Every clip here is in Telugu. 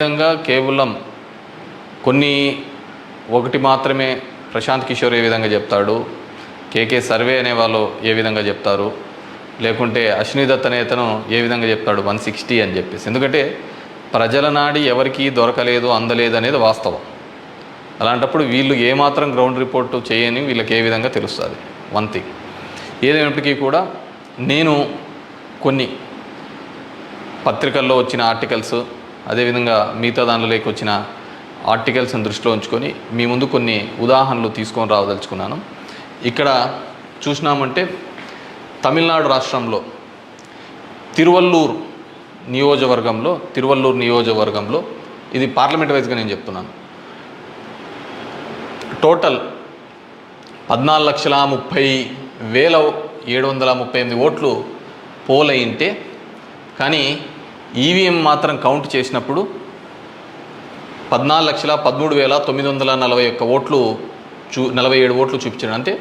విధంగా కేవలం కొన్ని ఒకటి మాత్రమే ప్రశాంత్ కిషోర్ ఏ విధంగా చెప్తాడు, కేకే సర్వే అనే వాళ్ళు ఏ విధంగా చెప్తారు, లేకుంటే అశ్విని దత్ అనే అతను ఏ విధంగా చెప్తాడు 160 అని చెప్పేసి. ఎందుకంటే ప్రజల నాడి ఎవరికి దొరకలేదు, అందలేదు అనేది వాస్తవం. అలాంటప్పుడు వీళ్ళు ఏమాత్రం గ్రౌండ్ రిపోర్టు చేయని వీళ్ళకి ఏ విధంగా తెలుస్తుంది? One thing. ఏదైనప్పటికీ కూడా నేను కొన్ని పత్రికల్లో వచ్చిన ఆర్టికల్స్, అదేవిధంగా మిగతా దానిలోకి వచ్చిన ఆర్టికల్స్ని దృష్టిలో ఉంచుకొని మీ ముందు కొన్ని ఉదాహరణలు తీసుకొని రావదలుచుకున్నాను. ఇక్కడ చూసినామంటే తమిళనాడు రాష్ట్రంలో తిరువల్లూరు నియోజకవర్గంలో ఇది పార్లమెంట్ వైజ్గా నేను చెప్తున్నాను. టోటల్ 14,30,738 ఓట్లు పోల్ అయింటే, కానీ ఈవీఎం మాత్రం కౌంట్ చేసినప్పుడు 14,13,941 ఓట్లు 47 ఓట్లు చూపించాడు. అంటే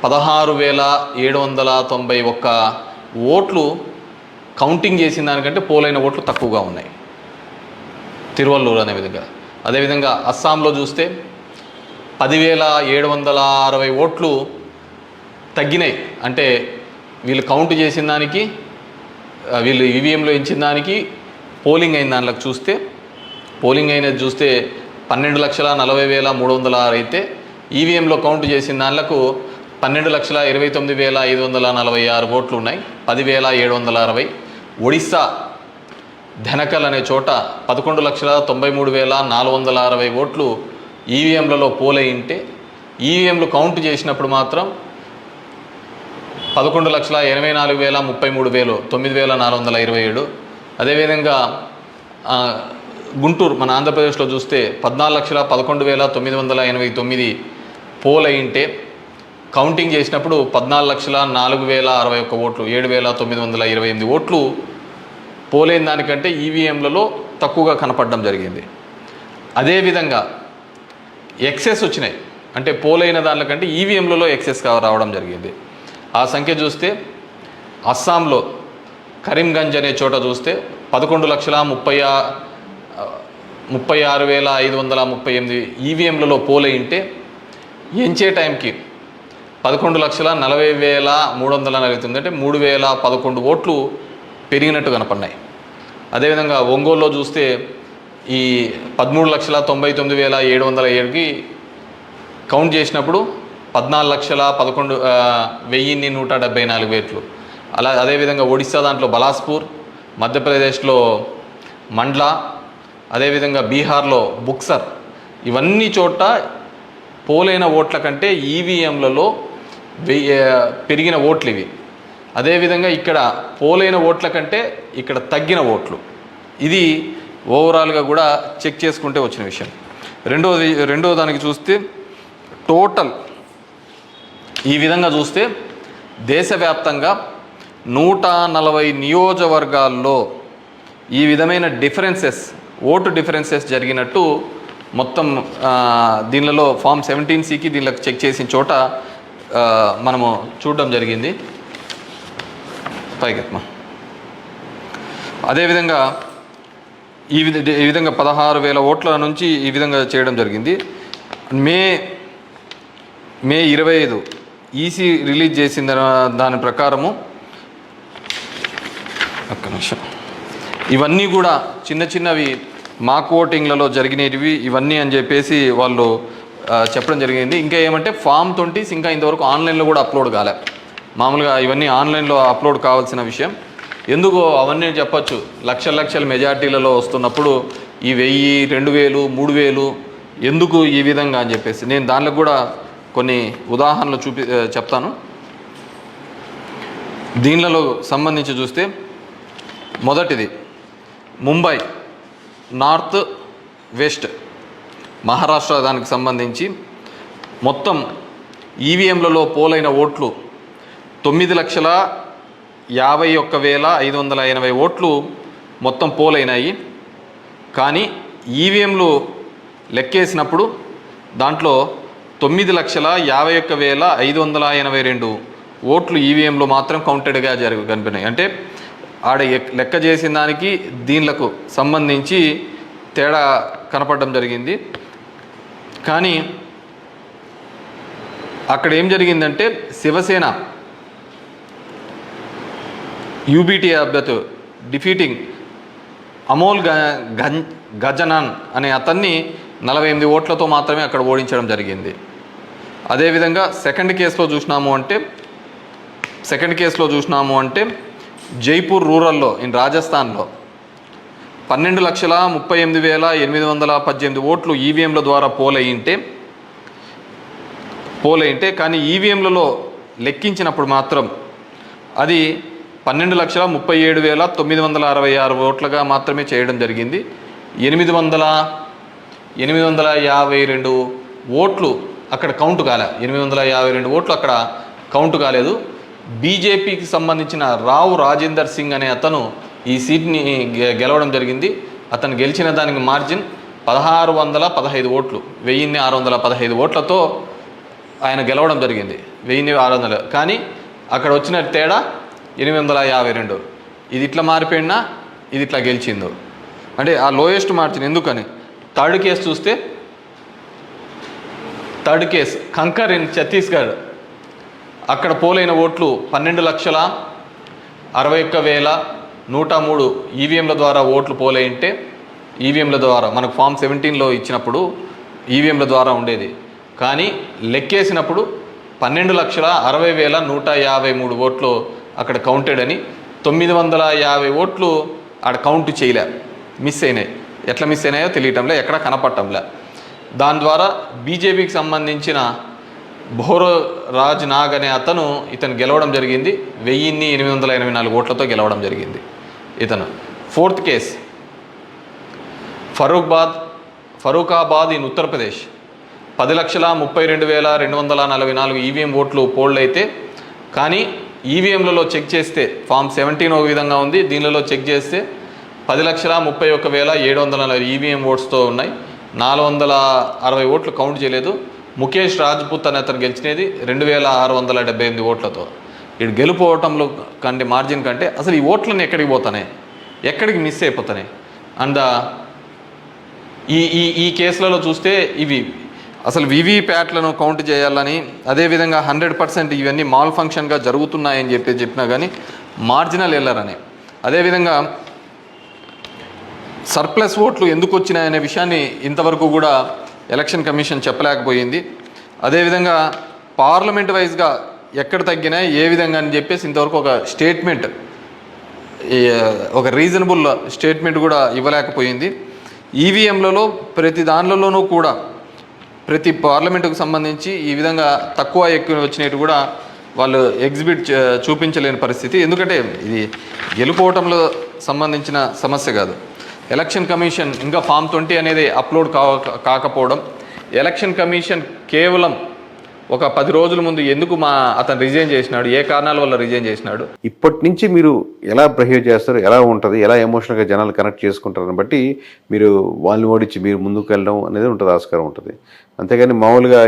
16,791 ఓట్లు కౌంటింగ్ చేసిన దానికంటే పోలైన ఓట్లు తక్కువగా ఉన్నాయి తిరువల్లూరు అనే విధంగా. అదేవిధంగా అస్సాంలో చూస్తే 10,760 ఓట్లు తగ్గినాయి. అంటే వీళ్ళు కౌంట్ చేసిన దానికి, వీళ్ళు ఈవీఎంలో ఇచ్చిన దానికి పోలింగ్ అయిన దానిలోకి చూస్తే, పోలింగ్ అయినది చూస్తే 12,40,306 అయితే ఈవీఎంలో కౌంట్ చేసిన దానిలకు 12,29,546 ఓట్లు ఉన్నాయి. 10,760. ఒడిస్సా ధనకల్ అనే చోట 11,93,460 ఓట్లు ఈవీఎంలలో పోల్ అయింటే, ఈవీఎంలు కౌంట్ చేసినప్పుడు మాత్రం 11,84,033 9,427. అదేవిధంగా గుంటూరు మన ఆంధ్రప్రదేశ్లో చూస్తే 14,11,989 పోల్ అయింటే, కౌంటింగ్ చేసినప్పుడు 14,04,061 ఓట్లు 7,928 ఓట్లు పోలైన దానికంటే ఈవీఎంలలో తక్కువగా కనపడడం జరిగింది. అదేవిధంగా ఎక్సెస్ వచ్చినాయి. అంటే పోలైన దానికంటే ఈవీఎంలలో ఎక్సెస్ రావడం జరిగింది. ఆ సంఖ్య చూస్తే అస్సాంలో కరీంగంజ్ అనే చోట చూస్తే 11,36,538 ఈవీఎంలలో పోల్ అయింటే, ఎంచే టైంకి 11,40,349 అంటే 3,011 ఓట్లు పెరిగినట్టు కనపడినాయి. అదేవిధంగా ఒంగోలులో చూస్తే ఈ 13,99,707కి కౌంట్ చేసినప్పుడు 14,11,174 ఓట్లు. అదేవిధంగా ఒడిస్సా దాంట్లో బలాస్పూర్, మధ్యప్రదేశ్లో మండ్లా, అదేవిధంగా బీహార్లో బుక్సర్, ఇవన్నీ చోట పోలైన ఓట్ల కంటే ఈవీఎంలలో పెరిగిన ఓట్లు ఇవి. అదేవిధంగా ఇక్కడ పోలైన ఓట్ల కంటే ఇక్కడ తగ్గిన ఓట్లు. ఇది ఓవరాల్గా కూడా చెక్ చేసుకుంటే వచ్చిన విషయం. రెండో దానికి చూస్తే టోటల్ ఈ విధంగా చూస్తే దేశవ్యాప్తంగా 140 నియోజకవర్గాల్లో ఈ విధమైన ఓటు డిఫరెన్సెస్ జరిగినట్టు మొత్తం దీనిలో ఫామ్ 17Cకి దీనిలోకి చెక్ చేసిన చోట మనము చూడడం జరిగింది. పైకెత్మ అదేవిధంగా ఈ విధంగా 16,000 ఓట్ల నుంచి ఈ విధంగా చేయడం జరిగింది. మే 25 ఈసీ రిలీజ్ చేసిన దాని ప్రకారము, ఒక్క నిమిషం, ఇవన్నీ కూడా చిన్నవి మాక్ ఓటింగ్లలో జరిగినవి ఇవన్నీ అని చెప్పేసి వాళ్ళు చెప్పడం జరిగింది. ఇంకా ఏమంటే ఫామ్ 20 ఇంకా ఇంతవరకు ఆన్లైన్లో కూడా అప్లోడ్ కాలే. మామూలుగా ఇవన్నీ ఆన్లైన్లో అప్లోడ్ కావాల్సిన విషయం. ఎందుకో అవన్నీ చెప్పచ్చు, లక్షల మెజార్టీలలో వస్తున్నప్పుడు ఈ 1000, 2,000, 3,000 ఎందుకు ఈ విధంగా అని చెప్పేసి నేను దానిలో కూడా కొన్ని ఉదాహరణలు చెప్తాను. దీనిలో సంబంధించి చూస్తే మొదటిది ముంబై నార్త్ వెస్ట్ మహారాష్ట్ర దానికి సంబంధించి మొత్తం ఈవీఎంలలో పోలైన ఓట్లు 9,51,580 ఓట్లు మొత్తం పోలైనాయి. కానీ ఈవీఎంలు లెక్కేసినప్పుడు దాంట్లో 9,51,582 ఓట్లు ఈవీఎంలో మాత్రం కౌంటెడ్గా కనిపినాయి. అంటే ఆడ లెక్క చేసిన దానికి దీనికి సంబంధించి తేడా కనపడడం జరిగింది. కానీ అక్కడ ఏం జరిగిందంటే శివసేన యూబీటీ అభ్యర్థి డిఫీటింగ్ అమోల్ గజనాన్ అనే అతన్ని 48 ఓట్లతో మాత్రమే అక్కడ ఓడించడం జరిగింది. అదేవిధంగా సెకండ్ కేసులో చూసినాము అంటే జైపూర్ రూరల్లో రాజస్థాన్లో 12,38,818 ఓట్లు ఈవీఎంల ద్వారా పోలయింటే కానీ ఈవీఎంలలో లెక్కించినప్పుడు మాత్రం అది 12,37,966 ఓట్లుగా మాత్రమే చేయడం జరిగింది. 852 ఓట్లు అక్కడ కౌంట్ కాలే. 852 ఓట్లు అక్కడ కౌంట్ కాలేదు. బీజేపీకి సంబంధించిన రావు రాజేందర్ సింగ్ అనే అతను ఈ సీట్ని గెలవడం జరిగింది. అతను గెలిచిన దానికి మార్జిన్ 1615 ఓట్లు, 1615 ఓట్లతో ఆయన గెలవడం జరిగింది. 1600. కానీ అక్కడ వచ్చిన తేడా 852. ఇది ఇట్లా మారిపోయినా ఇది ఇట్లా గెలిచిందో అంటే ఆ లోయెస్ట్ మార్జిన్. ఎందుకని థర్డ్ కేసు కంకర్ ఇన్ ఛత్తీస్గఢ్, అక్కడ పోలైన ఓట్లు 12,61,103 ఈవీఎంల ద్వారా ఓట్లు పోలైంటే ఈవీఎంల ద్వారా మనకు ఫామ్ 17లో ఇచ్చినప్పుడు ఈవీఎంల ద్వారా ఉండేది. కానీ లెక్కేసినప్పుడు 12,60,153 ఓట్లు అక్కడ కౌంటెడ్ అని 950 ఓట్లు ఆడ కౌంట్ చేయలే, మిస్ అయినాయి. ఎట్లా మిస్ అయినాయో తెలియటంలే, ఎక్కడ కనపడటంలే. దాని ద్వారా బీజేపీకి సంబంధించిన భోరో రాజ్ నాగ్ అనే ఇతను గెలవడం జరిగింది. 1,884 ఓట్లతో గెలవడం జరిగింది ఇతను. Fourth case Farrukhabad in Uttar Pradesh 10,32,244 EVM ఓట్లు పోల్డ్ అయితే కానీ ఈవీఎంలలో చెక్ చేస్తే ఫామ్ 17 ఒక విధంగా ఉంది, దీనిలో చెక్ చేస్తే 10,31,740 ఈవీఎం ఓట్స్తో ఉన్నాయి. 460 ఓట్లు కౌంట్ చేయలేదు. ముఖేష్ రాజ్పుత్ అనే అతను గెలిచినది 2,678 ఓట్లతో. ఇటు గెలుపోవటంలో కంటే మార్జిన్ కంటే అసలు ఈ ఓట్లన్నీ ఎక్కడికి పోతున్నాయి, ఎక్కడికి మిస్ అయిపోతున్నాయి. అండ్ ఈ కేసులలో చూస్తే ఇవి అసలు వీవీప్యాట్లను కౌంట్ చేయాలని, అదేవిధంగా 100% ఇవన్నీ మాల్ ఫంక్షన్గా జరుగుతున్నాయని చెప్పినా కానీ మార్జినల్ ఎల్లరని, అదేవిధంగా సర్ప్లస్ ఓట్లు ఎందుకు వచ్చినాయనే విషయాన్ని ఇంతవరకు కూడా ఎలక్షన్ కమిషన్ చెప్పలేకపోయింది. అదేవిధంగా పార్లమెంట్ వైజ్గా ఎక్కడ తగ్గినాయి ఏ విధంగా అని చెప్పేసి ఇంతవరకు ఒక స్టేట్మెంట్, ఒక రీజనబుల్ స్టేట్మెంట్ కూడా ఇవ్వలేకపోయింది. ఈవీఎంలలో ప్రతి దానిలోనూ కూడా ప్రతి పార్లమెంటుకు సంబంధించి ఈ విధంగా తక్కువ ఎక్కువ వచ్చినట్టు కూడా వాళ్ళు చూపించలేని పరిస్థితి. ఎందుకంటే ఇది గెలుపోవటంలో సంబంధించిన సమస్య కాదు. ఎలక్షన్ కమిషన్ ఇంకా ఫామ్ 20 అనేది అప్లోడ్ కాకపోవడం, ఎలక్షన్ కమిషన్ కేవలం ఒక 10 రోజుల ముందు ఎందుకు అతను రిజైన్ చేసినాడు, ఏ కారణాల వల్ల రిజైన్ చేసినాడు, ఇప్పటి నుంచి మీరు ఎలా బిహేవ్ చేస్తారు, ఎలా ఉంటుంది, ఎలా ఎమోషనల్గా జనాలు కనెక్ట్ చేసుకుంటారని బట్టి మీరు వాళ్ళని ఓడించి మీరు ముందుకు వెళ్ళడం అనేది ఉంటుంది, ఆస్కారం ఉంటుంది. అంతేగాని మామూలుగా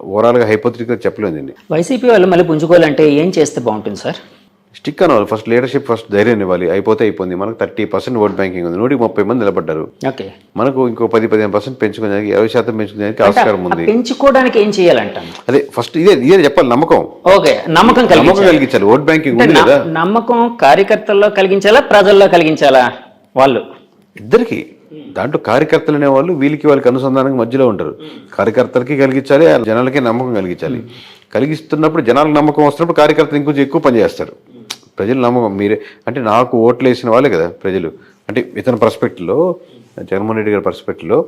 ఓవరాల్గా హైపోథెటికల్గా చెప్పలేదండి. వైసీపీ వాళ్ళు మళ్ళీ పుంజుకోవాలంటే ఏం చేస్తే బాగుంటుంది సార్? స్టిక్ అవ్వాలి. ఫస్ట్ లీడర్షిప్, ఫస్ట్ ధైర్యం ఇవ్వాలి. అయిపోయింది. మనకు 30% ఓట్ బ్యాంకింగ్ ఉంది. 130 మంది నిలబడ్డారు. మనకు ఇంకో 10-15% పెంచుకునేదానికి, 20% పెంచుకునేదానికి ఆస్కారం ఉంది. పెంచుకోవడానికి ఏం చేయాలంటాను? అదే ఫస్ట్ ఇదే చెప్పాలి. నమ్మకం కలిగించాలి. ఓట్ బ్యాంకింగ్ ఉంది కదా, నమ్మకం కార్యకర్తల్లో కలిగించాలా, ప్రజల్లో కలిగించాలా? వాళ్ళు ఇద్దరికి. దాంట్లో కార్యకర్తలు అనేవాళ్ళు వాళ్ళకి అనుసంధానం మధ్యలో ఉంటారు. కార్యకర్తలకి కలిగించాలి, జనాలకి నమ్మకం కలిగించాలి. కలిగిస్తున్నప్పుడు జనాలకు నమ్మకం వస్తున్నప్పుడు కార్యకర్తలు ఇంకొంచెం ఎక్కువ పనిచేస్తారు. ప్రజలు నమ్మకం మీరే అంటే నాకు ఓట్లు వేసిన వాళ్ళే కదా ప్రజలు. అంటే ఇతని పర్స్పెక్టివ్లో, జగన్మోహన్ రెడ్డి గారి పర్స్పెక్టివ్లో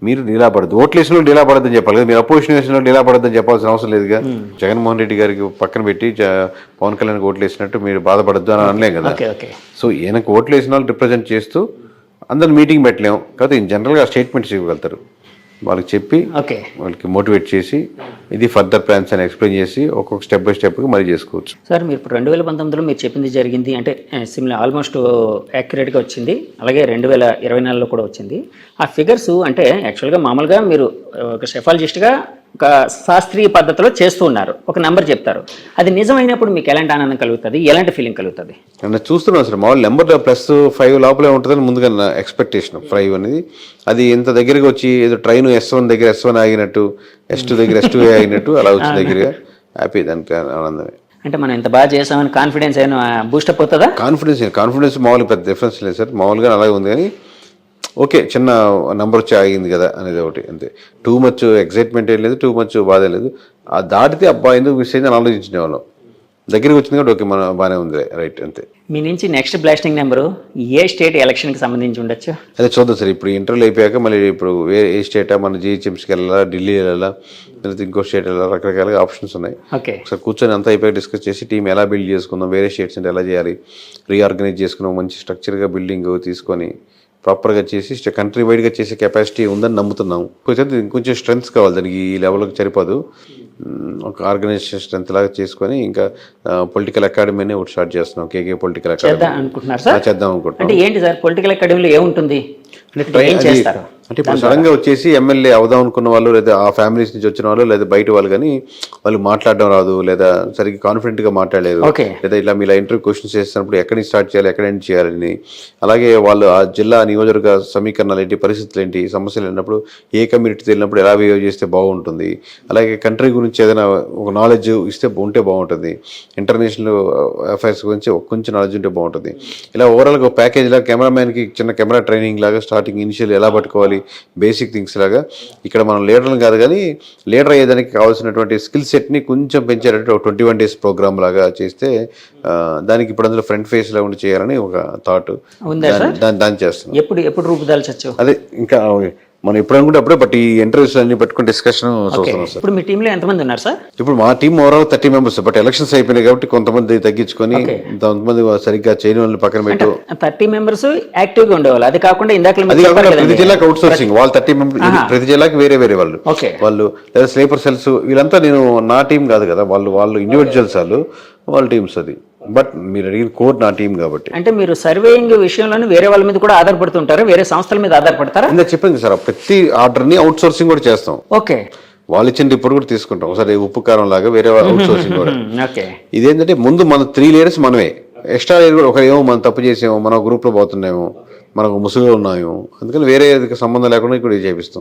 మీరు నిలబడద్దు, ఓట్లు వేసిన వాళ్ళు నిలబడద్దని చెప్పాలి కదా, మీరు అపోజిషన్ వేసిన వాళ్ళు నిలబడద్దని చెప్పాల్సిన అవసరం లేదుగా. జగన్మోహన్ రెడ్డి గారికి పక్కన పెట్టి పవన్ కళ్యాణ్కి ఓట్లు వేసినట్టు మీరు బాధపడద్దు అని అనలేం కదా. సో ఈయనకు ఓట్లు వేసిన వాళ్ళు రిప్రజెంట్ చేస్తూ అందరు మీటింగ్ పెట్టలేము కాబట్టి జనరల్గా స్టేట్మెంట్స్ ఇవ్వగలుగుతారు. వాళ్ళకి చెప్పి వాళ్ళకి మోటివేట్ చేసి ఇది ఫర్దర్ ప్లాన్స్ అని ఎక్స్ప్లెయిన్ చేసి ఒక్కొక్క స్టెప్ బై స్టెప్గా మరీ చేసుకోవచ్చు. సార్ మీరు ఇప్పుడు 2019లో మీరు చెప్పింది జరిగింది అంటే సిమిలర్ ఆల్మోస్ట్ యాక్యురేట్గా వచ్చింది. అలాగే 2024లో కూడా వచ్చింది. ఆ ఫిగర్స్ అంటే యాక్చువల్గా మామూలుగా మీరు ఒక సెఫాలజిస్ట్గా ఒక శాస్త్రీయ పద్ధతిలో చేస్తూ ఉన్నారు, ఒక నెంబర్ చెప్తారు, అది నిజమైనప్పుడు మీకు ఎలాంటి ఆనందం కలుగుతుంది, ఎలాంటి ఫీలింగ్ కలుగుతుంది? నేను చూస్తున్నాను సార్, మామూలు నెంబర్ +5 లోపలే ఉంటుందని ముందుగా నా ఎక్స్పెక్టేషన్. 5 అనేది అది ఇంత దగ్గరికి వచ్చి ఏదో ట్రైన్ S1 దగ్గర S1 ఆగినట్టు, S2 దగ్గర S2 ఆగినట్టు అలా వచ్చి దగ్గరగా హ్యాపీ, దానికి ఆనందమే. అంటే మనం ఇంత బాగా చేసామని కాన్ఫిడెన్స్ అయినా బూస్టప్ అవుతుందా? కాన్ఫిడెన్స్ మామూలు పెద్ద డిఫరెన్స్ లేదు సార్, మామూలుగా అలాగే ఉంది. కానీ ఓకే, చిన్న నెంబర్ వచ్చి ఆగింది కదా అనేది ఒకటి అంతే. టూ మచ్ ఎక్సైట్మెంట్ ఏం లేదు, టూ మచ్ బాధ లేదు. ఆ దాటితే అబ్బా ఎందుకు మిస్ అయింది అని ఆలోచించిన వాళ్ళం. దగ్గరికి వచ్చింది కాబట్టి ఓకే, మన బాగానే ఉంది, రైట్ అంతే. మీ నుంచి నెక్స్ట్ బ్లాస్టింగ్ నెంబరు ఏ స్టేట్ ఎలక్షన్కి సంబంధించి ఉండొచ్చు? అదే చూద్దాం సార్. ఇప్పుడు ఇంటర్వ్యూలు అయిపోయాక మళ్ళీ ఇప్పుడు ఏ స్టేటా, మన GHMSకి వెళ్ళాలా, ఢిల్లీ వెళ్ళాలా, లేకపోతే ఇంకో స్టేట్ వెళ్ళాలా, రకరకాలుగా ఆప్షన్స్ ఉన్నాయి. ఓకే, ఒకసారి కూర్చొని అంతా అయిపోయాక డిస్కస్ చేసి టీం ఎలా బిల్డ్ చేసుకుందాం, వేరే స్టేట్స్ అంటే ఎలా చేయాలి, రీఆర్గనైజ్ చేసుకున్నాం, మంచి స్ట్రక్చర్గా బిల్డింగ్ తీసుకొని ప్రాపర్గా చేసి కంట్రీ వైడ్గా చేసే కెపాసిటీ ఉందని నమ్ముతున్నాం. ఇంకొంచెం స్ట్రెంగ్స్ కావాలి దానికి, ఈ లెవెల్కి సరిపోదు. ఒక ఆర్గనైజేషన్ స్ట్రెంత్ లాగా చేసుకొని ఇంకా పొలిటికల్ అకాడమీనే ఒకటి స్టార్ట్ చేస్తున్నాం, కేకే పొలిటికల్ అకాడమీ అనుకుంటున్నారు సార్. చేద్దాం అనుకుంటున్నాం. అంటే ఏంటి సార్ పొలిటికల్ అకాడమీలో ఏముంటుంది, ఏం చేస్తారు? అంటే ఇప్పుడు సడన్గా వచ్చేసి ఎమ్మెల్యే అవుదాం అనుకున్న వాళ్ళు, లేదా ఆ ఫ్యామిలీస్ నుంచి వచ్చిన వాళ్ళు, లేదా బయట వాళ్ళు, కానీ వాళ్ళు మాట్లాడడం రాదు, లేదా సరిగ్గా కాన్ఫిడెంట్గా మాట్లాడలేరు, లేదా ఇలా మీలా ఇంటర్వ్యూ క్వశ్చన్స్ చేస్తున్నప్పుడు ఎక్కడి నుంచి స్టార్ట్ చేయాలి, ఎక్కడ ఎండ్ చేయాలని, అలాగే వాళ్ళు ఆ జిల్లా నియోజకవర్గ సమీకరణాలు ఏంటి, పరిస్థితులు ఏంటి, సమస్యలు వెళ్ళినప్పుడు ఏ కమ్యూనిటీ వెళ్ళినప్పుడు ఎలా బిహేవ్ చేస్తే బాగుంటుంది, అలాగే కంట్రీ గురించి ఏదైనా ఒక నాలెడ్జ్ ఇస్తే ఉంటే బాగుంటుంది, ఇంటర్నేషనల్ అఫైర్స్ గురించి కొంచెం నాలెడ్జ్ ఉంటే బాగుంటుంది. ఇలా ఓవరాల్గా ఒక ప్యాకేజ్ లాగా కెమెరామ్యాన్కి చిన్న కెమెరా ట్రైనింగ్ లాగా స్టార్టింగ్ ఇనిషియల్ ఎలా పట్టుకోవాలి, బేసిక్ థింగ్స్ లాగా. ఇక్కడ మనం లీడర్లు కాదు, కానీ లీడర్ అయ్యేదానికి కావాల్సినటువంటి స్కిల్ సెట్ని కొంచెం పెంచేటట్టు ఒక 21 days ప్రోగ్రామ్ లాగా చేస్తే దానికి ఇప్పుడు అందులో ఫ్రంట్ ఫేస్ లా ఉండి చేయాలని ఒక థాట్, దాన్ని చేస్తున్నాం. ఎప్పుడు రూపుదాల్చొచ్చు అదే ఇంకా మనం ఎప్పుడు అనుకుంటే అప్పుడే, బట్ ఈ ఇంటర్వ్యూస్ అన్ని పెట్టుకుని డిస్కషన్ చూస్తున్నాం సార్. ఇప్పుడు మీ టీంలో ఎంతమంది ఉన్నారు సార్? ఇప్పుడు మా team overall 30 members, but elections అయిపోయినాయి కాబట్టి కొంతమంది తగ్గించుకొని, కొంతమంది సరిగ్గా చేయని వాళ్ళని పక్కన పెట్టు. 30 members యాక్టివ్ గా ఉండేవాళ్ళు, అది కాకుండా ఇందాక ప్రతి జిల్లాకి అవుట్ సోర్సింగ్ వాళ్ళు 30 members, ప్రతి జిల్లాకి వేరే వాళ్ళు లేదా స్లీపర్ సెల్స్, వీళ్ళంతా నేను నా టీం కాదు కదా, వాళ్ళు ఇండివిజువల్స్, వాళ్ళ టీమ్స్. అది బట్ మీరు అడిగిన కోర్ నా టీం కాబట్టి. అంటే మీరు సర్వేయింగ్ విషయంలో వేరే వాళ్ళ మీద కూడా ఆధారపడుతుంటారు, వేరే సంస్థల మీద ఆధారపడతారా? ఇంకా చెప్పింది సార్, ప్రతి ఆర్డర్ని అవుట్ సోర్సింగ్ కూడా చేస్తాం. ఓకే, వాళ్ళు ఇచ్చిన రిపోర్ట్ కూడా తీసుకుంటాం ఒకసారి, ఉప్పు కారం లాగా వేరే అవుట్ సోర్సింగ్ కూడా. ఇదేంటంటే ముందు మన 3 layers మనమే, ఎక్స్ట్రా లేయర్ కూడా ఒక ఏమో మనం తప్పు చేసామో, మన గ్రూప్లో పోతున్నామో, మనకు ముసుగులో ఉన్నామో, అందుకని వేరే సంబంధం లేకుండా ఇక్కడ చేపిస్తాం.